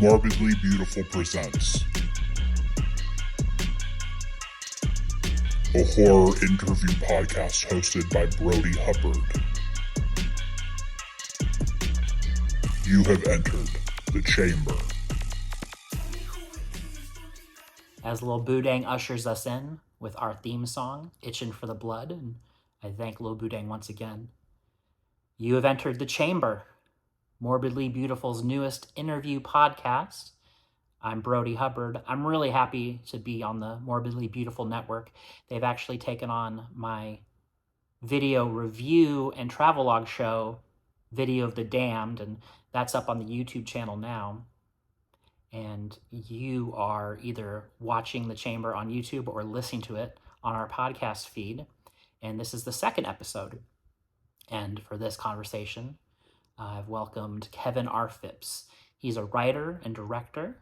Morbidly Beautiful presents a horror interview podcast hosted by Brodie Hubbard. You have entered the chamber. As Lil Boodang ushers us in with our theme song, Itchin' for the Blood, and I thank Lil Boodang once again. You have entered the chamber, Morbidly Beautiful's newest interview podcast. I'm Brodie Hubbard. I'm really happy to be on the Morbidly Beautiful network. They've actually taken on my video review and travelogue show, Video of the Damned, and that's up on the YouTube channel now. And you are either watching the chamber on YouTube or listening to it on our podcast feed. And this is the second episode. And for this conversation, I've welcomed Kevin R. Phipps. He's a writer and director,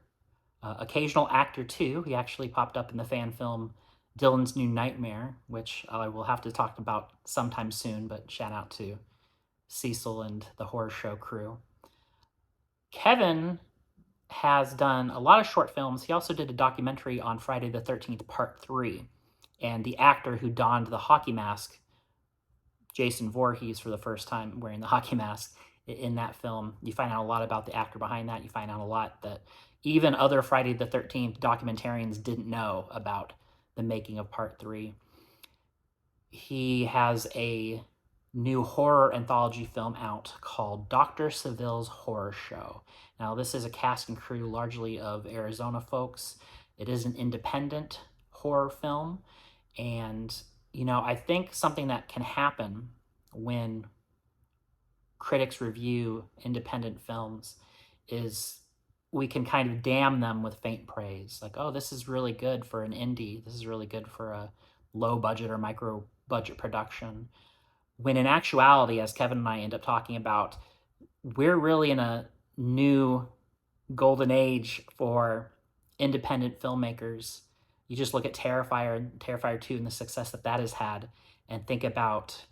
occasional actor too. He actually popped up in the fan film Dylan's New Nightmare, which I will have to talk about sometime soon, but shout out to Cecil and the horror show crew. Kevin has done a lot of short films. He also did a documentary on Friday the 13th, Part 3. And the actor who donned the hockey mask, Jason Voorhees, for the first time wearing the hockey mask in that film, you find out a lot about the actor behind that. You find out a lot that even other Friday the 13th documentarians didn't know about the making of Part 3. He has a new horror anthology film out called Dr. Saville's Horror Show. Now, this is a cast and crew largely of Arizona folks. It is an independent horror film. And, I think something that can happen when critics review independent films is we can kind of damn them with faint praise. Like, oh, this is really good for an indie. This is really good for a low budget or micro budget production. When in actuality, as Kevin and I end up talking about, we're really in a new golden age for independent filmmakers. You just look at Terrifier and Terrifier 2 and the success that has had, and think about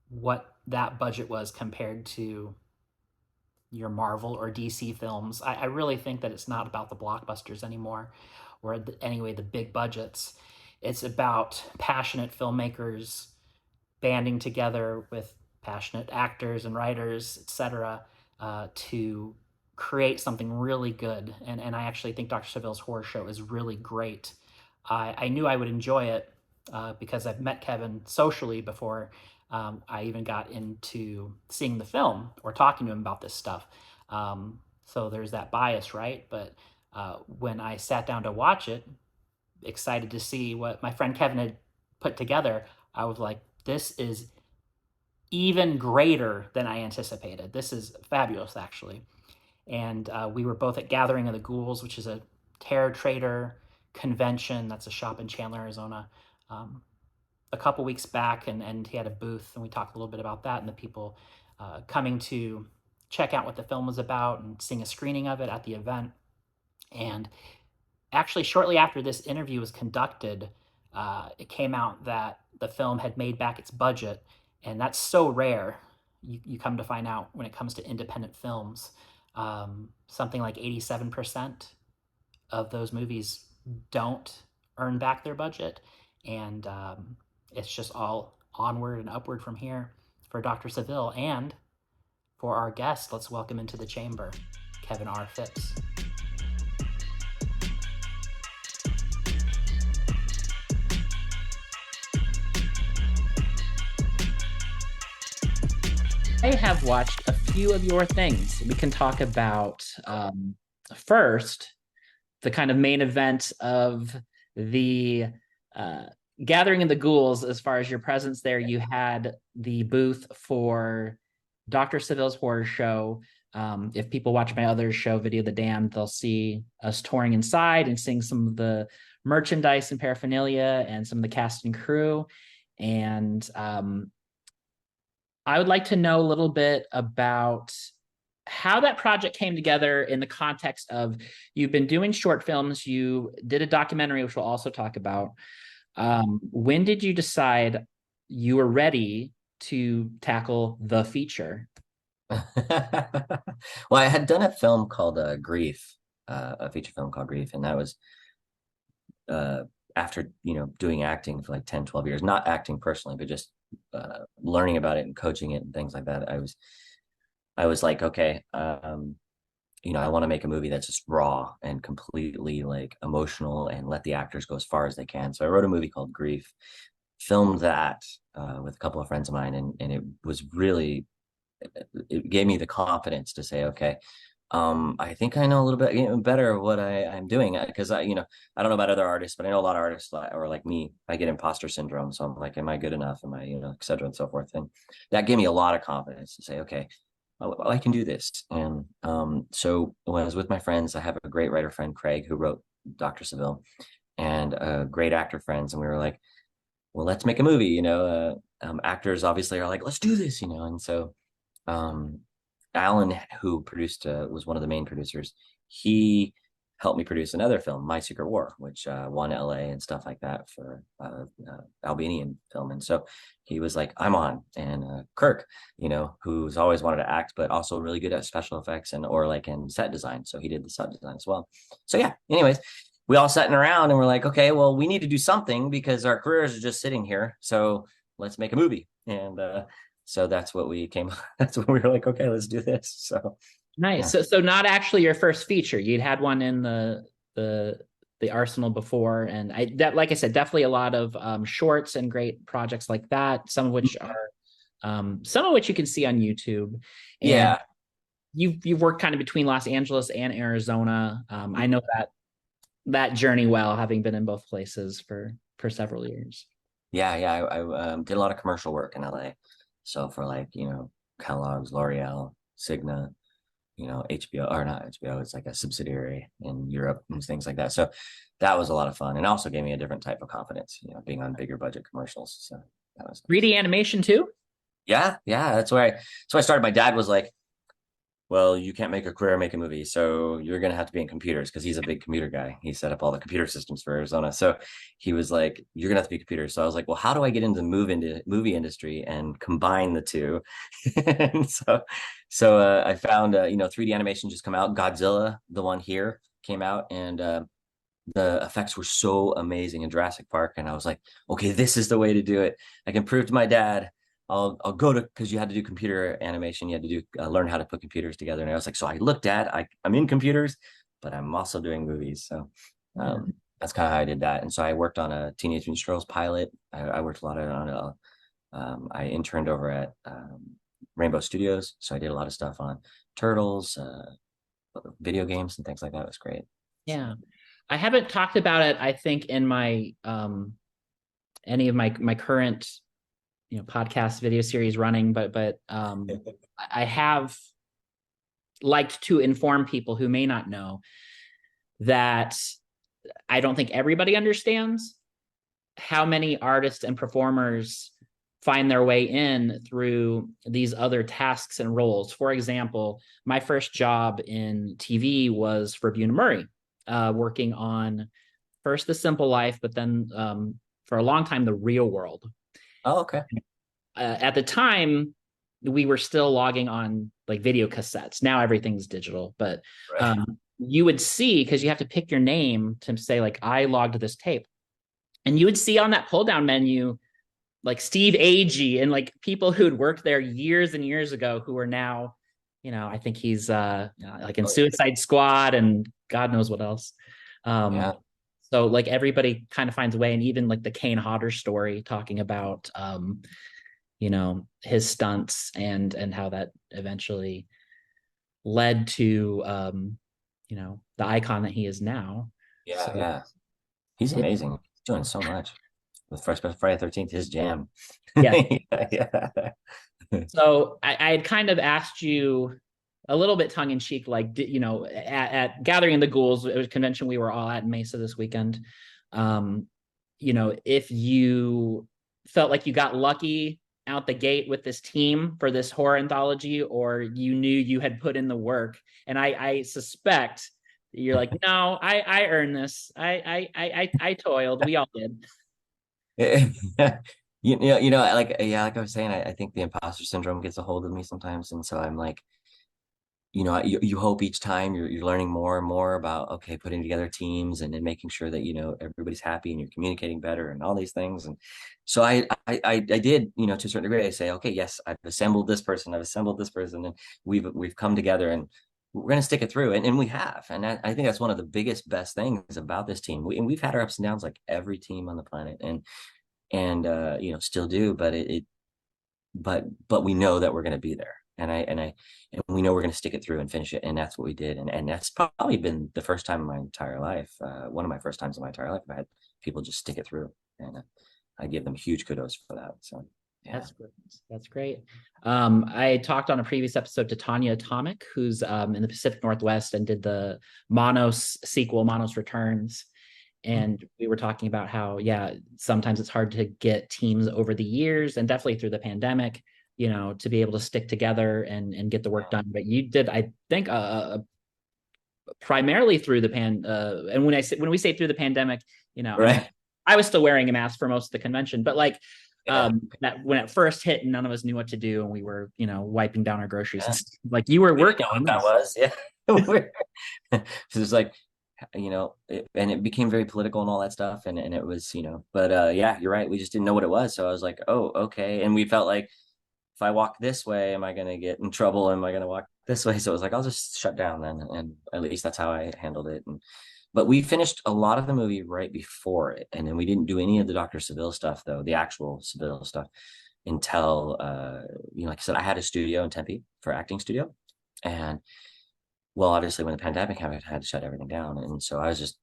what that budget was compared to your Marvel or DC films. I really think that it's not about the blockbusters anymore, or anyway, the big budgets. It's about passionate filmmakers banding together with passionate actors and writers, etc., to create something really good. And I actually think Dr. Saville's Horror Show is really great. I knew I would enjoy it because I've met Kevin socially before I even got into seeing the film or talking to him about this stuff. So there's that bias, right? But when I sat down to watch it, excited to see what my friend Kevin had put together, I was like, this is even greater than I anticipated. This is fabulous, actually. And we were both at Gathering of the Ghouls, which is a terror trader convention. That's a shop in Chandler, Arizona, a couple weeks back. And he had a booth, and we talked a little bit about that and the people coming to check out what the film was about and seeing a screening of it at the event. And actually, shortly after this interview was conducted, it came out that the film had made back its budget, and that's so rare. You come to find out when it comes to independent films, something like 87% of those movies don't earn back their budget, and it's just all onward and upward from here for Dr. Saville. And for our guest, let's welcome into the chamber, Kevin R. Phipps. I have watched a few of your things. We can talk about first the kind of main event of the Gathering of the Ghouls. As far as your presence there, you had the booth for Dr. Saville's Horror Show. If people watch my other show, Video of the Damned, they'll see us touring inside and seeing some of the merchandise and paraphernalia and some of the cast and crew. And I would like to know a little bit about how that project came together in the context of you've been doing short films. You did a documentary, which we'll also talk about. When did you decide you were ready to tackle the feature? Well, I had done a film called Grief a feature film called Grief, and that was uh, after doing acting for like 10, 12 years, not acting personally, but just learning about it and coaching it and things like that. I was like, okay, I want to make a movie that's just raw and completely like emotional and let the actors go as far as they can. So I wrote a movie called Grief, filmed that with a couple of friends of mine, and it was really, it gave me the confidence to say, okay, I think I know a little bit better what I'm doing, because I don't know about other artists, but I know a lot of artists or like me, I get imposter syndrome. So I'm like, am I good enough? Am I, et cetera and so forth. And that gave me a lot of confidence to say, okay, I can do this. And so when I was with my friends, I have a great writer friend, Craig, who wrote Dr. Saville, and great actor friends. And we were like, well, let's make a movie, actors obviously are like, let's do this, and so um, Alan, who produced, was one of the main producers. He helped me produce another film, My Secret War, which won LA and stuff like that for Albanian film. And so he was like, I'm on. And Kirk, who's always wanted to act, but also really good at special effects or like in set design. So he did the set design as well. So yeah, anyways, we all sitting around and we're like, okay, well, we need to do something because our careers are just sitting here. So let's make a movie. And so that's what we came. That's when we were like, okay, let's do this. So Nice. yeah, So not actually your first feature. You'd had one in the the arsenal before, and like I said, definitely a lot of shorts and great projects like that. Some of which you can see on YouTube. And yeah, you've worked kind of between Los Angeles and Arizona. I know that journey well, having been in both places for several years. yeah. I did a lot of commercial work in LA. So for like Kellogg's, L'Oreal, Cigna, HBO, or not HBO, it's like a subsidiary in Europe and things like that. So that was a lot of fun, and also gave me a different type of confidence, being on bigger budget commercials. So that was nice. 3D animation too? Yeah, yeah. That's why I started. My dad was like, well, you can't make a career, make a movie. So you're going to have to be in computers, because he's a big computer guy. He set up all the computer systems for Arizona. So he was like, you're going to have to be computers. So I was like, well, how do I get into the movie industry and combine the two? And so I found, 3D animation just come out. Godzilla, the one here, came out, and the effects were so amazing in Jurassic Park. And I was like, okay, this is the way to do it. I can prove to my dad. I'll go to, because you had to do computer animation. You had to do learn how to put computers together. And I was like, so I looked at, I'm in computers, but I'm also doing movies. So that's kind of how I did that. And so I worked on a Teenage Mutant Ninja Turtles pilot. I worked a lot on I interned over at Rainbow Studios. So I did a lot of stuff on Turtles, video games and things like that. It was great. Yeah. I haven't talked about it, I think, in my any of my current podcast video series running, but I have liked to inform people who may not know that I don't think everybody understands how many artists and performers find their way in through these other tasks and roles. For example, my first job in TV was for Buna Murray, working on first The Simple Life, but then for a long time, The Real World. Oh, okay. At the time, we were still logging on like video cassettes. Now everything's digital, but Right. You would see, because you have to pick your name to say like, I logged this tape. And you would see on that pull down menu, like Steve Agee and like people who'd worked there years and years ago who are now, I think he's like in Suicide Squad and God knows what else. Yeah. So like everybody kind of finds a way, and even like the Kane Hodder story talking about his stunts and how that eventually led to the icon that he is now. Yeah. So Yeah. He's amazing. He's doing so much with Friday 13th, his jam. yeah. Yeah. So I had kind of asked you a little bit tongue in cheek, like, at Gathering of the Ghouls, it was a convention we were all at in Mesa this weekend. If you felt like you got lucky out the gate with this team for this horror anthology, or you knew you had put in the work. And I suspect you're like, no, I earned this. I toiled. We all did. Like I was saying, I think the imposter syndrome gets a hold of me sometimes, and so I'm like, you hope each time you're learning more and more about, okay, putting together teams and then making sure that, everybody's happy and you're communicating better and all these things. And so I did, to a certain degree, I say, okay, yes, I've assembled this person, and we've come together, and we're going to stick it through. And we have. And I think that's one of the biggest, best things about this team. And we've had our ups and downs like every team on the planet, and still do, but we know that we're going to be there, and we know we're going to stick it through and finish it, and that's what we did. And that's probably been the first time in my entire life, one of my first times in my entire life, I had people just stick it through, and I give them huge kudos for that. So yeah. That's great. That's great. I talked on a previous episode to Tanya Atomic, who's in the Pacific Northwest and did the Monos sequel, Monos Returns. And we were talking about how, yeah, sometimes it's hard to get teams over the years, and definitely through the pandemic, to be able to stick together and get the work done. But you did, I think, primarily through the and when we say through the pandemic, Right. I was still wearing a mask for most of the convention, but like that when it first hit, none of us knew what to do, and we were, wiping down our groceries. Yeah. Like you were working on that was, yeah. So it's like, and it became very political and all that stuff, and it was, but yeah, you're right, we just didn't know what it was. So I was like, oh, okay. And we felt like, if I walk this way, am I going to get in trouble? Am I going to walk this way? So it was like, I'll just shut down then, and at least that's how I handled it. But we finished a lot of the movie right before it, and then we didn't do any of the Dr. Saville stuff, though, the actual Saville stuff, until like I said, I had a studio in Tempe for acting studio, and well, obviously when the pandemic happened, I had to shut everything down, and so I was just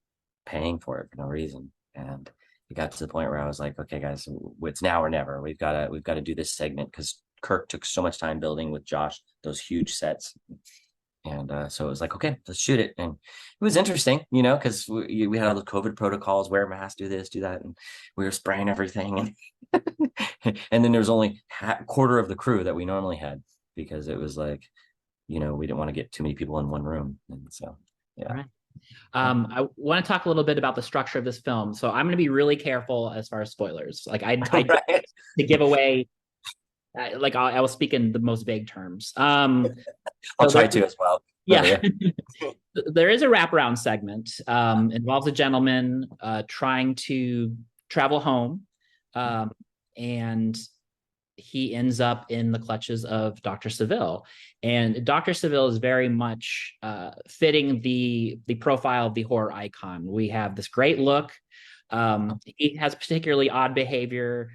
paying for it for no reason. And it got to the point where I was like, okay, guys, it's now or never. We've got to do this segment, because Kirk took so much time building with Josh those huge sets. And so it was like, okay, let's shoot it. And it was interesting, because we had all the COVID protocols, wear a mask, do this, do that, and we were spraying everything. And and then there was only a quarter of the crew that we normally had, because it was like, we didn't want to get too many people in one room. And so, yeah. Right. I want to talk a little bit about the structure of this film. So I'm going to be really careful as far as spoilers. Like I Right. to give away, like I will speak in the most vague terms. I'll try to as well. Yeah. There is a wraparound segment, involves a gentleman trying to travel home, and he ends up in the clutches of Dr. Saville. And Dr. Saville is very much fitting the profile of the horror icon. We have this great look. He has particularly odd behavior.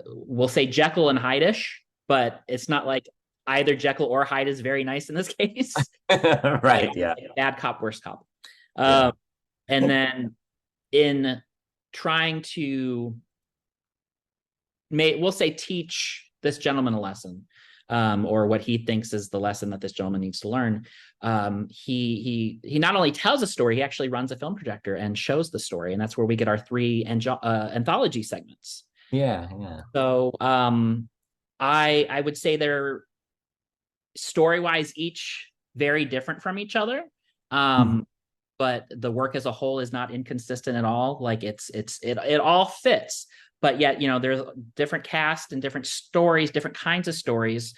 We'll say Jekyll and Hyde-ish, but it's not like either Jekyll or Hyde is very nice in this case. Right. Yeah. Bad cop, worst cop. Yeah. And then in trying to we'll say teach this gentleman a lesson, or what he thinks is the lesson that this gentleman needs to learn. He not only tells a story, he actually runs a film projector and shows the story, and that's where we get our 3 anthology segments. Yeah. So I would say they're story-wise each very different from each other. But the work as a whole is not inconsistent at all. Like it all fits. But yet, there's different cast and different stories, different kinds of stories,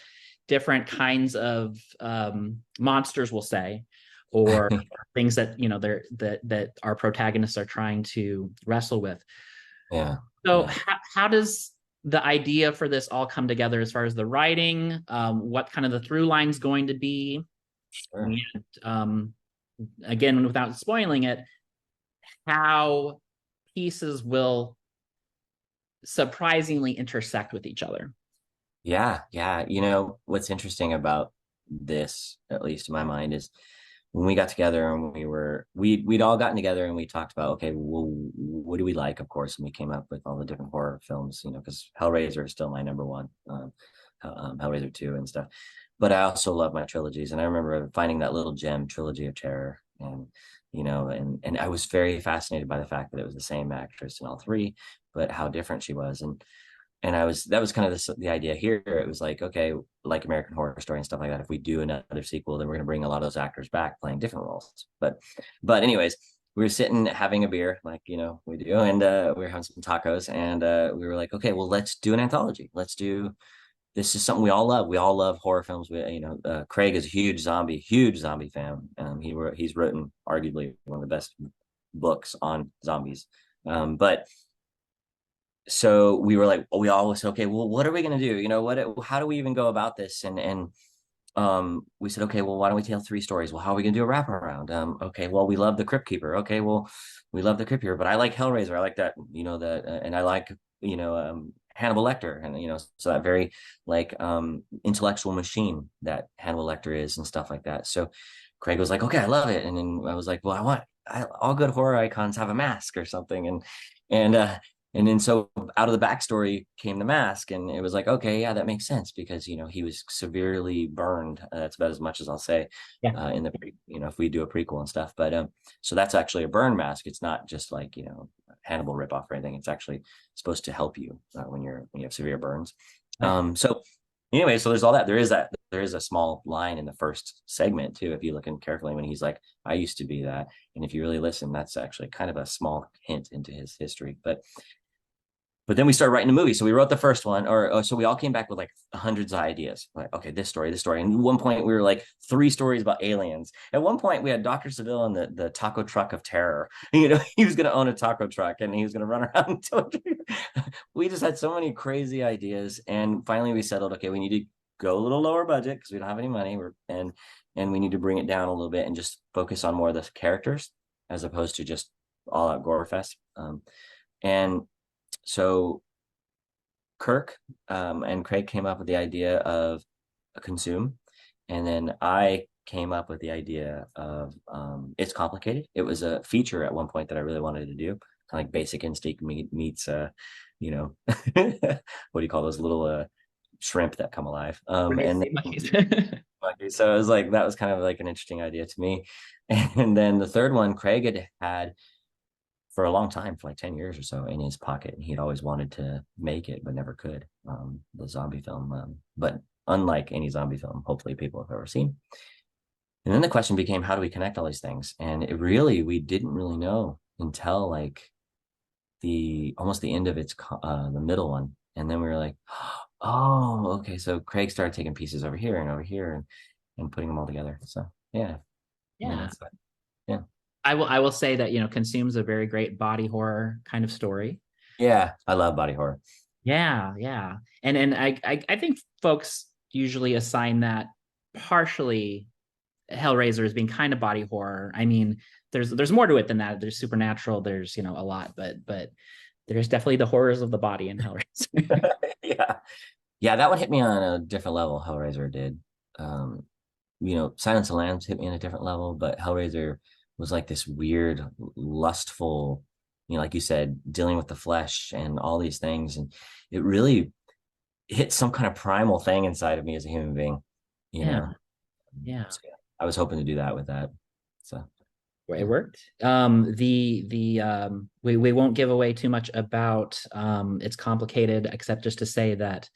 different kinds of monsters, we'll say, or things that that our protagonists are trying to wrestle with. Yeah. So how does the idea for this all come together as far as the writing? What kind of the through line's going to be? Sure. And again, without spoiling it, how pieces will surprisingly intersect with each other. Yeah. What's interesting about this, at least in my mind, is when we got together and we'd all gotten together and we talked about, okay, well, what do we like, of course, and we came up with all the different horror films, because Hellraiser is still my number one, Hellraiser 2 and stuff. But I also love my trilogies, and I remember finding that little gem, Trilogy of Terror, and and I was very fascinated by the fact that it was the same actress in all 3, but how different she was. And that was kind of the idea here. It was like, okay, like American Horror Story and stuff like that, if we do another sequel, then we're going to bring a lot of those actors back playing different roles. But anyways, we were sitting having a beer, like we do, and we were having some tacos, and we were like, okay, well, let's do an anthology. Let's do this is something we all love. We all love horror films. Craig is a huge zombie fan. He's written arguably one of the best books on zombies. But so we were like, we always said, okay, well, what are we going to do? How do we even go about this? And we said, okay, well, why don't we tell 3 stories? Well, how are we going to do a wraparound? Okay, well, we love the Crypt Keeper. Okay, well, we love the Crypt Keeper, but I like Hellraiser. I like that, and I like, Hannibal Lecter, and so that very like intellectual machine that Hannibal Lecter is and stuff like that. So Craig was like, okay, I love it, and then I was like, well, all good horror icons have a mask or something, and then so out of the backstory came the mask, and it was like, okay, yeah, that makes sense because he was severely burned. That's about as much as I'll say. Yeah. In the if we do a prequel and stuff, but so that's actually a burn mask. It's not just like Hannibal ripoff or anything. It's actually supposed to help you when you have severe burns. Right. So anyway, so there's all that. There is a small line in the first segment too, if you look in carefully, when he's like, I used to be that. And if you really listen, that's actually kind of a small hint into his history. But then we started writing a movie. So we wrote the first one, so we all came back with like hundreds of ideas. Like, okay, this story. And at one point we were like 3 stories about aliens. At one point we had Dr. Saville and the taco truck of terror. He was going to own a taco truck and he was going to run around until we just had so many crazy ideas. And finally we settled, okay, we need to go a little lower budget because we don't have any money. And we need to bring it down a little bit and just focus on more of the characters as opposed to just all out gore fest. And so Kirk and Craig came up with the idea of a consume, and then I came up with the idea of It's Complicated. It was a feature at one point that I really wanted to do, kind of like Basic Instinct meets what do you call those little shrimp that come alive? So it was like, that was kind of like an interesting idea to me. And then the third one, Craig had for a long time, for like 10 years or so, in his pocket, and he'd always wanted to make it but never could. The zombie film, but unlike any zombie film hopefully people have ever seen. And then the question became, how do we connect all these things? And we didn't really know until like almost the end of the middle one. And then we were like, oh, okay, so Craig started taking pieces over here and putting them all together. So yeah. Yeah. Yeah. I will say that, Consume's a very great body horror kind of story. Yeah, I love body horror. Yeah, yeah. And I think folks usually assign that partially Hellraiser as being kind of body horror. I mean, there's more to it than that. There's supernatural, there's, a lot, but there's definitely the horrors of the body in Hellraiser. Yeah, that one hit me on a different level. Hellraiser did. Silence of the Lambs hit me on a different level, but Hellraiser was like this weird, lustful, like you said, dealing with the flesh and all these things. And it really hit some kind of primal thing inside of me as a human being, Yeah. So, I was hoping to do that with that. So it worked. We won't give away too much about It's Complicated, except just to say that,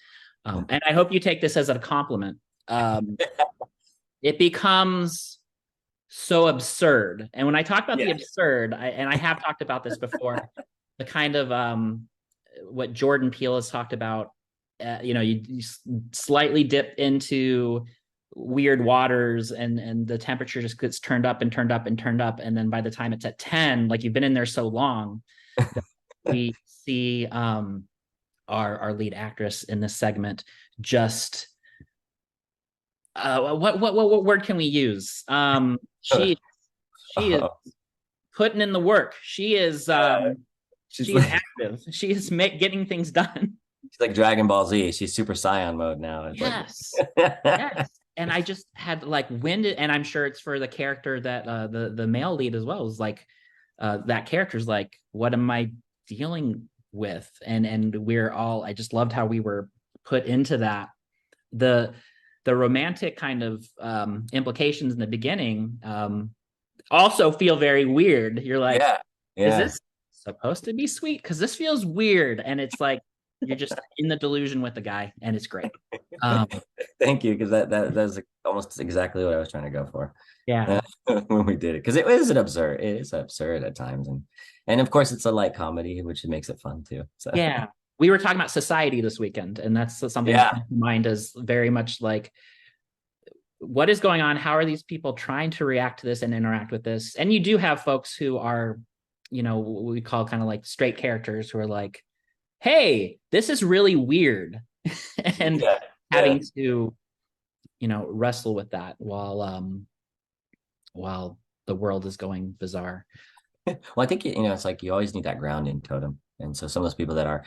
and I hope you take this as a compliment. It becomes so absurd. And when I talk about the absurd, I have talked about this before, the kind of what Jordan Peele has talked about, you slightly dip into weird waters and the temperature just gets turned up and turned up and turned up. And then by the time it's at 10, like you've been in there so long, we see our lead actress in this segment just what word can we use? She is putting in the work. She is she is active. She is getting things done. She's like Dragon Ball Z. She's Super Saiyan mode now. It's yes. Yes. And I just had like and I'm sure it's for the character that the male lead as well is like that character's like, what am I dealing with? And we're all, I just loved how we were put into that. The romantic kind of implications in the beginning also feel very weird. You're like, is this supposed to be sweet? Because this feels weird. And it's like, you're just in the delusion with the guy, and it's great. Thank you, because that's almost exactly what I was trying to go for. Yeah. When we did it, because it is absurd at times, and of course it's a light comedy, which makes it fun too. So yeah, we were talking about society this weekend, and that's something that Yeah. comes to mind as very much like, what is going on? How are these people trying to react to this and interact with this? And you do have folks who are, what we call kind of like straight characters who are like, hey, this is really weird. And Yeah. Yeah. having to, wrestle with that while the world is going bizarre. Well, I think it's like you always need that grounding totem, and so some of those people that are,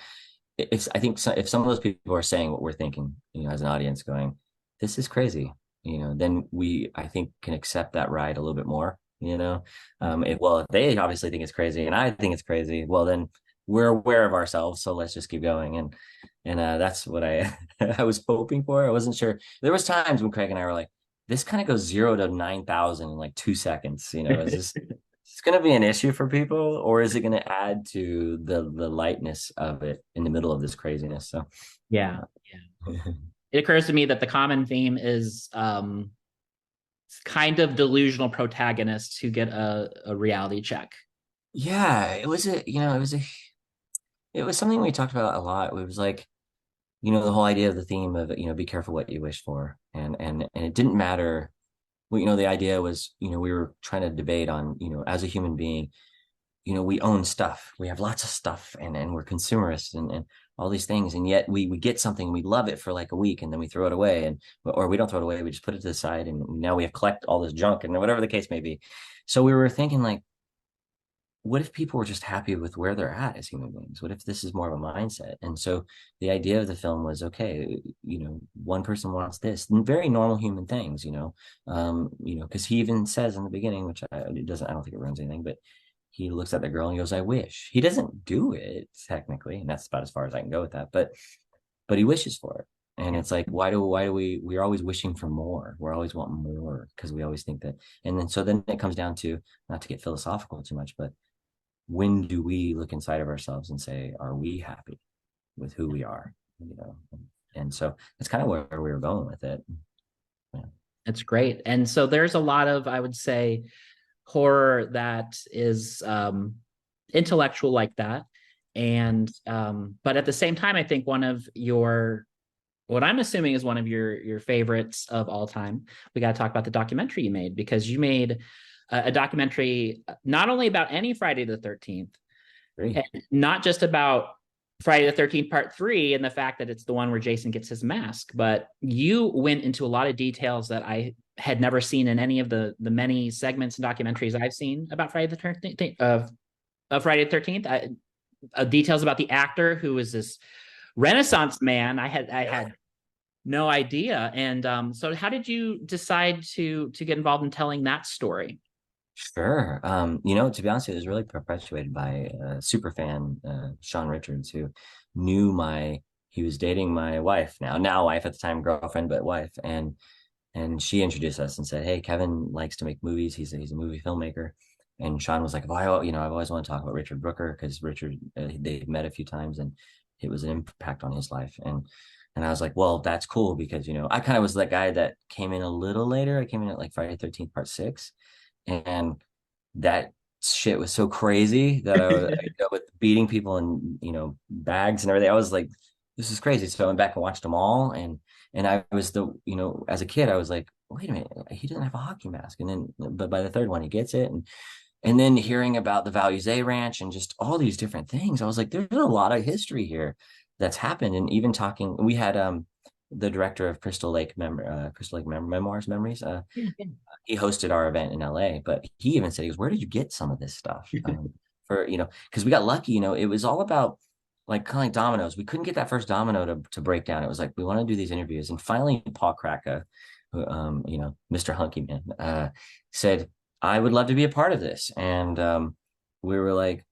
if I think if some of those people are saying what we're thinking, as an audience, going, "This is crazy," then we, I think, can accept that ride a little bit more. If they obviously think it's crazy, and I think it's crazy, well, then we're aware of ourselves, so let's just keep going, and that's what I I was hoping for. I wasn't sure. There was times when Craig and I were like, "This kind of goes 0 to 9,000 in like 2 seconds." Is this it's going to be an issue for people, or is it going to add to the lightness of it in the middle of this craziness? So Yeah. It occurs to me that the common theme is kind of delusional protagonists who get a reality check. yeah, it was something we talked about a lot. It was like, the whole idea of the theme of, be careful what you wish for. And it didn't matter. The idea was, we were trying to debate on, as a human being, we own stuff. We have lots of stuff, and we're consumerists and all these things. And yet we get something, we love it for like a week, and then we throw it away, or we don't throw it away. We just put it to the side, and now we have collect all this junk, and whatever the case may be. So we were thinking, like, what if people were just happy with where they're at as human beings? What if this is more of a mindset? And so the idea of the film was, okay, one person wants this, and very normal human things, because he even says in the beginning, which I don't think it ruins anything, but he looks at the girl and he goes, I wish. He doesn't do it technically, and that's about as far as I can go with that. But he wishes for it. And it's like, why do we're always wishing for more. We're always wanting more because we always think that. And then it comes down to, not to get philosophical too much, but when do we look inside of ourselves and say, are we happy with who we are? And so that's kind of where we were going with it. Yeah. It's great. And so there's a lot of, I would say, horror that is intellectual like that. And but at the same time, I think what I'm assuming is one of your favorites of all time. We got to talk about the documentary you made, because you made a documentary not only about any Friday the 13th, and not just about Friday the 13th Part 3 and the fact that it's the one where Jason gets his mask, but you went into a lot of details that I had never seen in any of the many segments and documentaries I've seen about Friday the 13th of Friday the 13th. Details about the actor who was this Renaissance man. I had no idea. And so how did you decide to get involved in telling that story? Sure. To be honest, it was really perpetuated by a super fan, Sean Richards, who he was dating my wife, now wife, at the time girlfriend, but wife. And she introduced us and said, hey, Kevin likes to make movies. He's a movie filmmaker. And Sean was like, I've always wanted to talk about Richard Brooker, because Richard, they've met a few times, and it was an impact on his life. And I was like, well, that's cool, because, I kind of was that guy that came in a little later. I came in at like Friday 13th Part 6. And that shit was so crazy that I was with beating people in, bags and everything. I was like, this is crazy. So I went back and watched them all. And I was as a kid, I was like, wait a minute, he doesn't have a hockey mask. And then, but by the third one, he gets it. And then hearing about the Values A Ranch and just all these different things, I was like, there's a lot of history here that's happened. And even talking, we had the director of Crystal Lake Memoirs Memories. He hosted our event in LA, but he even said, he goes, where did you get some of this stuff? Because we got lucky, it was all about like kind of like dominoes. We couldn't get that first domino to break down. It was like, we want to do these interviews. And finally, Paul Kraka, who, Mr. Hunky Man, said, I would love to be a part of this. And we were like,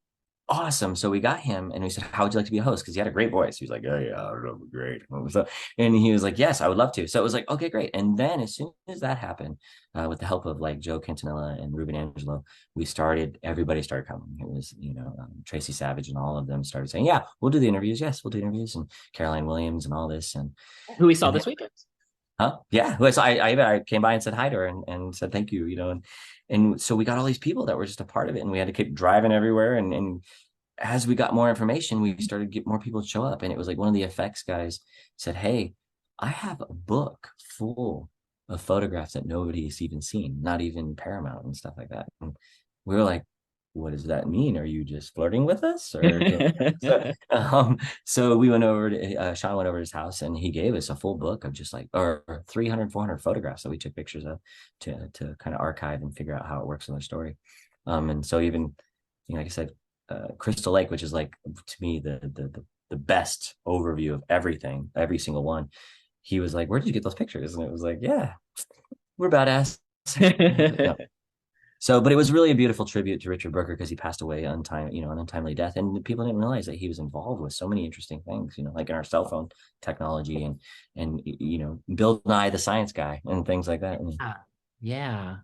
awesome. So we got him, and we said, how would you like to be a host? Because he had a great voice. He was like, oh yeah, that would be great. So, and he was like, yes, I would love to. So it was like, okay, great. And then as soon as that happened, with the help of like Joe Quintanilla and Ruben Angelo, everybody started coming. It was, Tracy Savage and all of them started saying, yeah, we'll do the interviews. Yes, we'll do interviews. And Caroline Williams and all this. And who we saw this weekend. Huh? Yeah. So I came by and said hi to her and said thank you, and so we got all these people that were just a part of it, and we had to keep driving everywhere and as we got more information, we started to get more people to show up. And it was like one of the effects guys said, "Hey, I have a book full of photographs that nobody's even seen, not even Paramount and stuff like that." And we were like, "What does that mean? Are you just flirting with us?" Or so we went over to Sean went over to his house and he gave us a full book of just like or 300, 400 photographs that we took pictures of to kind of archive and figure out how it works in their story. And so even, like I said, Crystal Lake, which is like to me the best overview of everything, every single one. He was like, "Where did you get those pictures?" And it was like, "Yeah, we're badass." No. So, but it was really a beautiful tribute to Richard Brooker because he passed away an untimely death, and people didn't realize that he was involved with so many interesting things, like in our cell phone technology and Bill Nye the Science Guy and things like that. Yeah.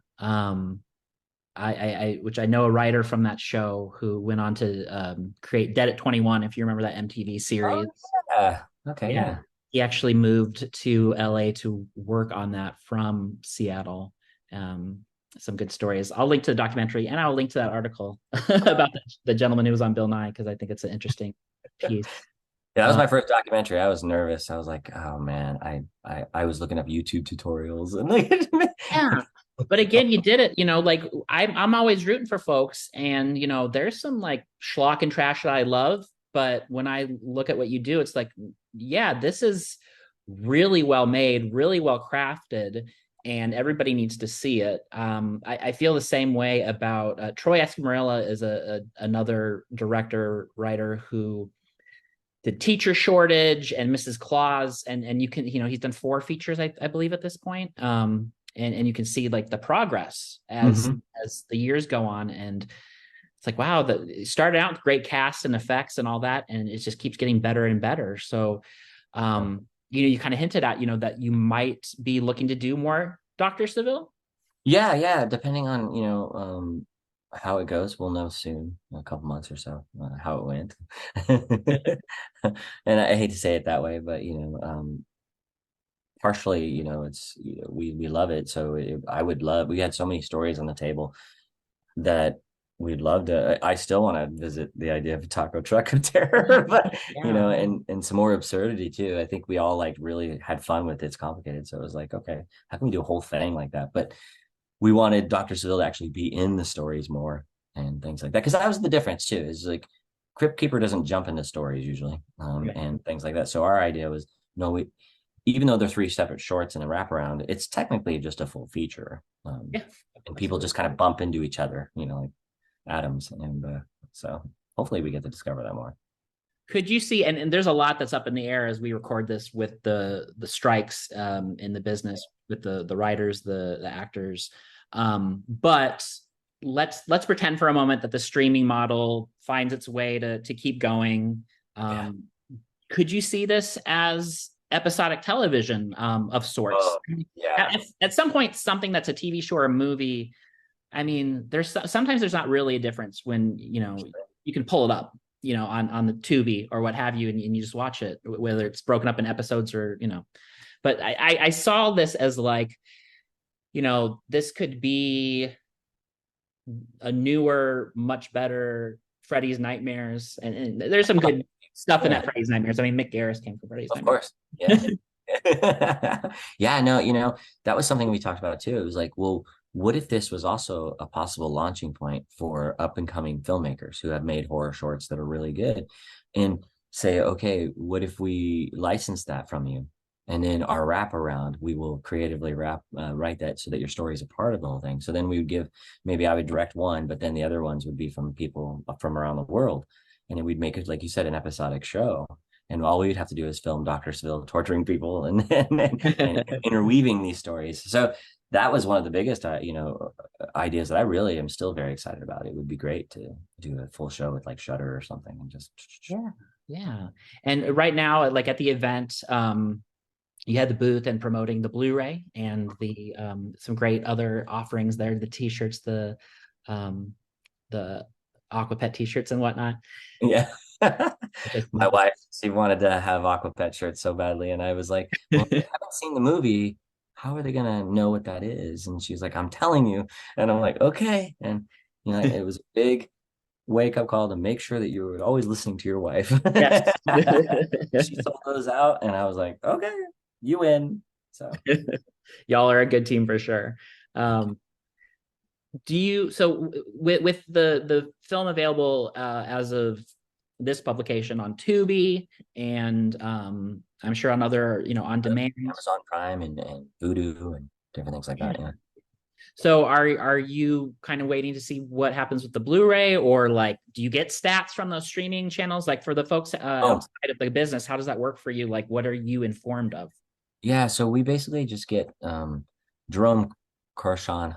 I which I know a writer from that show who went on to create Dead at 21, if you remember that MTV series. Oh, yeah. Okay. Yeah. He actually moved to LA to work on that from Seattle. Some good stories. I'll link to the documentary and I'll link to that article about the gentleman who was on Bill Nye because I think it's an interesting piece. Yeah, that was my first documentary. I was nervous. I was like, "Oh man," I was looking up YouTube tutorials and like, yeah. But again, you did it, like I'm always rooting for folks and there's some like schlock and trash that I love, but when I look at what you do, it's like, yeah, this is really well made, really well crafted, and everybody needs to see it. I feel the same way about Troy Escamarilla is another director, writer who did Teacher Shortage and Mrs. Claus, and you can, he's done 4 features, I believe at this point. And you can see like the progress as the years go on, and it's like, wow, it started out with great cast and effects and all that, and it just keeps getting better and better. So you kind of hinted at that you might be looking to do more Dr. Saville. Yeah, depending on how it goes, we'll know soon, a couple months or so, how it went. And I hate to say it that way, but partially, it's we love it. So we had so many stories on the table that we'd love to. I still want to visit the idea of a taco truck of terror, but and some more absurdity too. I think we all like really had fun with it. It's complicated, so it was like, okay, how can we do a whole thing like that? But we wanted Dr. Saville to actually be in the stories more and things like that, because that was the difference too. Is like Crypt Keeper doesn't jump into stories usually, and things like that. So our idea was, no, even though they're 3 separate shorts and a wraparound, it's technically just a full feature. And people just kind of bump into each other, like atoms. And so hopefully we get to discover that more. Could you see, and there's a lot that's up in the air as we record this with the strikes in the business with the writers, the actors. But let's pretend for a moment that the streaming model finds its way to keep going. Could you see this as episodic television of sorts? At some point, something that's a TV show or a movie. I mean, sometimes there's not really a difference when you can pull it up, on the Tubi or what have you, and you just watch it, whether it's broken up in episodes or But I saw this as like, this could be a newer, much better Freddy's Nightmares, and there's some good stuff in that Freddy's Nightmares. I mean, Mick Garris came from Freddy's Nightmares. Of course, yeah. Yeah, no, that was something we talked about too. It was like, well, what if this was also a possible launching point for up and coming filmmakers who have made horror shorts that are really good, and say, okay, what if we license that from you? And then our wraparound, we will creatively write that so that your story is a part of the whole thing. So then we would maybe I would direct one, but then the other ones would be from people from around the world. And then we'd make it, like you said, an episodic show. And all we'd have to do is film Dr. Saville torturing people and interweaving these stories. So that was one of the biggest, ideas that I really am still very excited about. It would be great to do a full show with like Shudder or something and just. Yeah. And right now, like at the event, you had the booth and promoting the Blu-ray and the some great other offerings there, the T-shirts, the Aquapet T-shirts and whatnot. Yeah. My wife, she wanted to have Aquapet shirts so badly, and I was like, well, if they haven't seen the movie, how are they gonna know what that is? And she's like, I'm telling you. And I'm like, okay. And it was a big wake up call to make sure that you're always listening to your wife. Yes. She sold those out, and I was like, okay, you win. So Y'all are a good team for sure. Do you so with the film available as of this publication on Tubi and I'm sure on other on demand. Amazon Prime and Voodoo and different things like that. Yeah. So are you kind of waiting to see what happens with the Blu-ray, or like do you get stats from those streaming channels? Like for the folks outside of the business, how does that work for you? Like what are you informed of? Yeah, so we basically just get Jerome Corshon.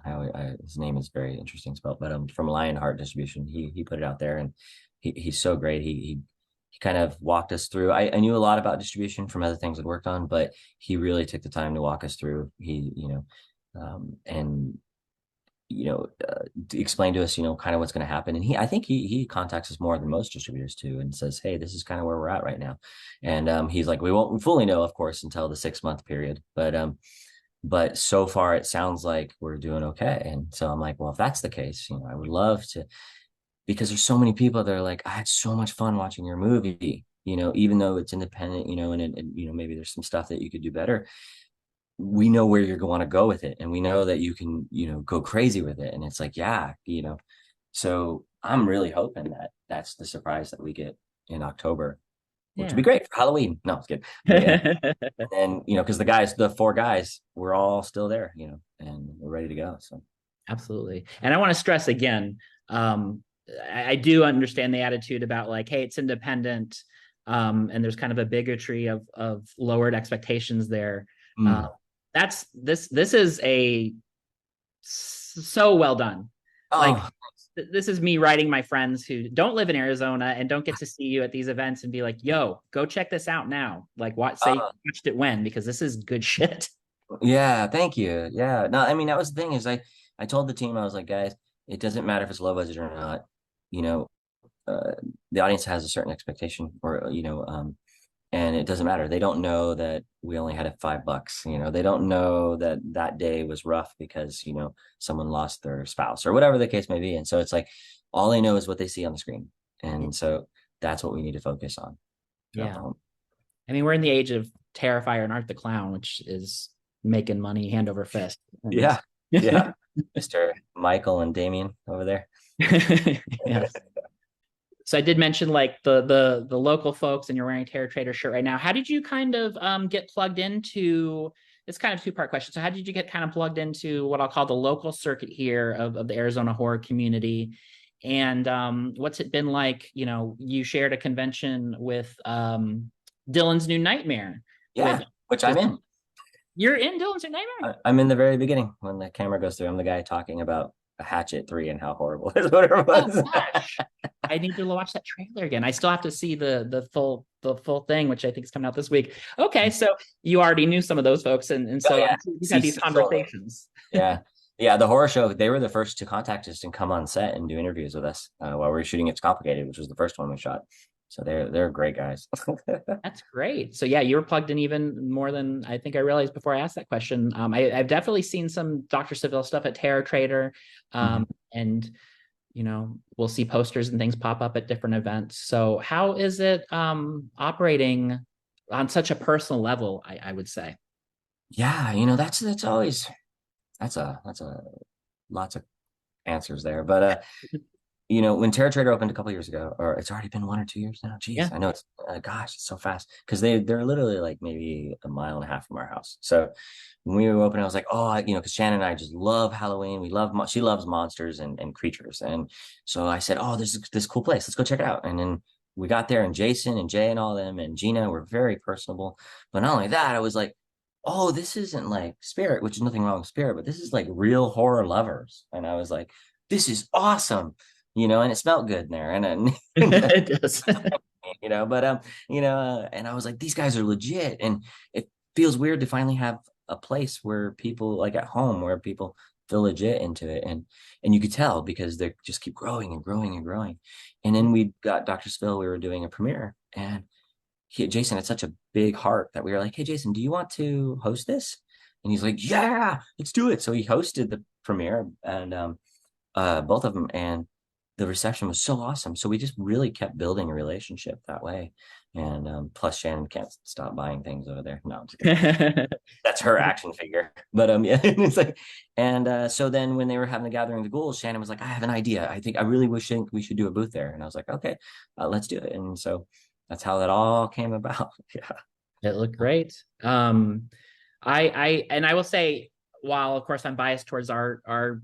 His name is very interesting spelled, but from Lionheart Distribution. He put it out there, and he's so great. He kind of walked us through. I knew a lot about distribution from other things I'd worked on, but he really took the time to walk us through. And explain to us, kind of what's going to happen. And I think he contacts us more than most distributors too, and says, hey, this is kind of where we're at right now. And he's like, we won't fully know, of course, until the 6-month period. But so far it sounds like we're doing okay. And so I'm like, well, if that's the case, I would love to, because there's so many people that are like, I had so much fun watching your movie, even though it's independent, and maybe there's some stuff that you could do better. We know where you're going to go with it, and we know that you can go crazy with it. And it's like, yeah, so I'm really hoping that that's the surprise that we get in October, which would be great for Halloween. No, it's good. Yeah. And because the 4 guys, we're all still there, and we're ready to go. So absolutely. And I want to stress again, I do understand the attitude about like, hey, it's independent, and there's kind of a bigotry of lowered expectations there. This is so well done. Like this is me writing my friends who don't live in Arizona and don't get to see you at these events and be like, yo, go check this out now. Like you watched it when, because this is good shit. Yeah, thank you. Yeah. No, I mean, that was the thing is I told the team, I was like, guys, it doesn't matter if it's low budget or not. The audience has a certain expectation, or and it doesn't matter. They don't know that we only had it $5. They don't know that that day was rough because someone lost their spouse or whatever the case may be. And so it's like all they know is what they see on the screen, and so that's what we need to focus on. Yeah, I mean, we're in the age of Terrifier and Art the Clown, which is making money hand over fist. Yeah, yeah. Mr. Michael and Damien over there. Yes. So I did mention like the local folks, and you're wearing a Terror Trader shirt right now. How did you kind of get plugged into? It's kind of a 2-part question. So how did you get kind of plugged into what I'll call the local circuit here of the Arizona horror community? And what's it been like? You shared a convention with Dylan's New Nightmare. Yeah, which I'm in. You're in Dylan's New Nightmare? I'm in the very beginning when the camera goes through. I'm the guy talking about a Hatchet 3 and how horrible it is, whatever it was. Oh, gosh. I need to watch that trailer again. I still have to see the full thing, which I think is coming out this week. Okay, so you already knew some of those folks, and so you had these conversations. Yeah. Yeah, the horror show, they were the first to contact us and come on set and do interviews with us while we were shooting It's Complicated, which was the first one we shot. So they're great guys. That's great. So yeah, you were plugged in even more than I think I realized before I asked that question. I've definitely seen some Dr. Saville stuff at Terror Trader, and we'll see posters and things pop up at different events. So how is it operating on such a personal level? I would say. Yeah, that's always that's a lots of answers there, but when Terror Trader opened a couple years ago, or it's already been 1 or 2 years now. Jeez, yeah. I know it's gosh, it's so fast because they're literally like maybe a mile and a half from our house. So when we were opening, I was like, oh, because Shannon and I just love Halloween. She loves monsters and creatures, and so I said, oh, this cool place. Let's go check it out. And then we got there, and Jason and Jay and all them and Gina were very personable. But not only that, I was like, oh, this isn't like Spirit, which is nothing wrong with Spirit, but this is like real horror lovers. And I was like, this is awesome. And it smelled good in there, and it does, but and I was like, these guys are legit, and it feels weird to finally have a place where people like at home, where people feel legit into it, and you could tell because they just keep growing and growing and growing. And then we got Dr. Saville, we were doing a premiere, and Jason had such a big heart that we were like, hey, Jason, do you want to host this? And he's like, yeah, let's do it. So he hosted the premiere, and both of them, and the reception was so awesome. So we just really kept building a relationship that way. And plus Shannon can't stop buying things over there. No, I'm just kidding. That's her action figure. But yeah, it's like, and so then when they were having the gathering of the ghouls, Shannon was like, I have an idea. I really think we should do a booth there. And I was like, okay, let's do it. And so that's how that all came about. Yeah. It looked great. I will say, while of course I'm biased towards our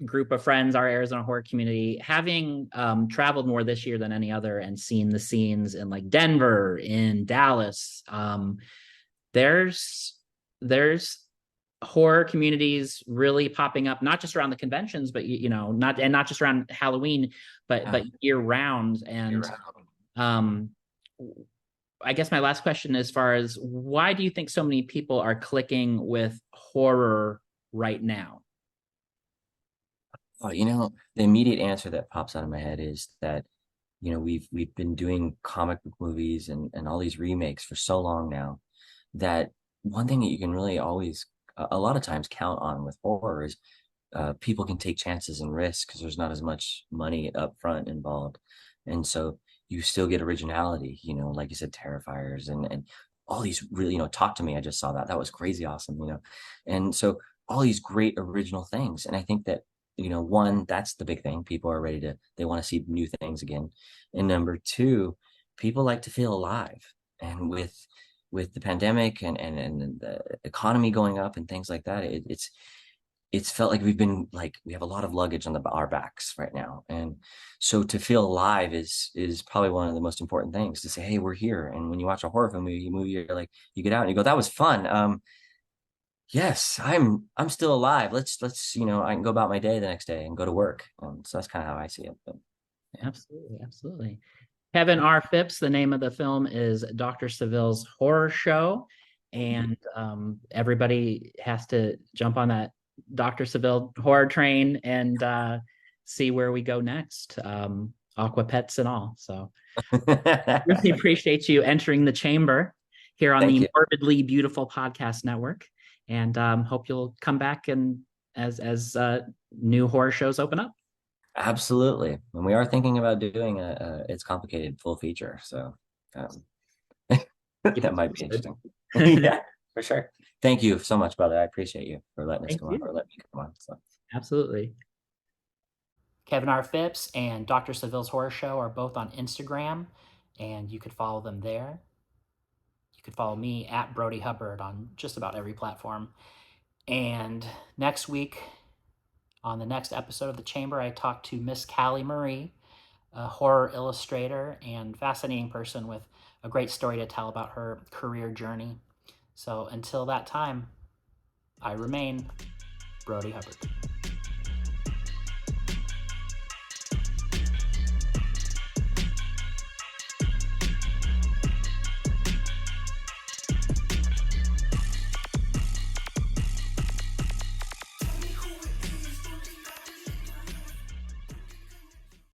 group of friends, our Arizona horror community, having traveled more this year than any other and seen the scenes in like Denver, in Dallas, there's horror communities really popping up, not just around the conventions, but not just around Halloween, but year round. And I guess my last question, as far as why do you think so many people are clicking with horror right now? Oh, the immediate answer that pops out of my head is that, we've been doing comic book movies and all these remakes for so long now, that one thing that you can really always, a lot of times, count on with horror is people can take chances and risks because there's not as much money up front involved. And so you still get originality, like you said, Terrifiers and all these really, Talk to Me. I just saw that. That was crazy awesome, And so all these great original things. And I think that, one, that's the big thing. People are they want to see new things again. And number two, people like to feel alive. And with the pandemic and the economy going up and things like that, it's felt like we have a lot of luggage on our backs right now. And so to feel alive is probably one of the most important things, to say, hey, we're here. And when you watch a horror film movie, you're like, you get out and you go, that was fun. Yes, I'm still alive. Let's I can go about my day the next day and go to work. So that's kind of how I see it. But, yeah. Absolutely. Kevin R. Phipps, the name of the film is Dr. Saville's Horror Show. And everybody has to jump on that Dr. Saville horror train and see where we go next. Aqua pets and all. So really appreciate you entering the chamber here on the Morbidly Beautiful Podcast Network. And hope you'll come back and as new horror shows open up. Absolutely. And we are thinking about doing It's Complicated full feature. So that might be interesting. Yeah, for sure. Thank you so much, brother. I appreciate you for letting us come on, or let me come on. So. Absolutely. Kevin R. Phipps and Dr. Saville's Horror Show are both on Instagram, and you could follow them there. You could follow me at Brodie Hubbard on just about every platform. And next week, on the next episode of The Chamber, I talked to Miss Callie Marie, a horror illustrator and fascinating person with a great story to tell about her career journey. So until that time, I remain Brodie Hubbard.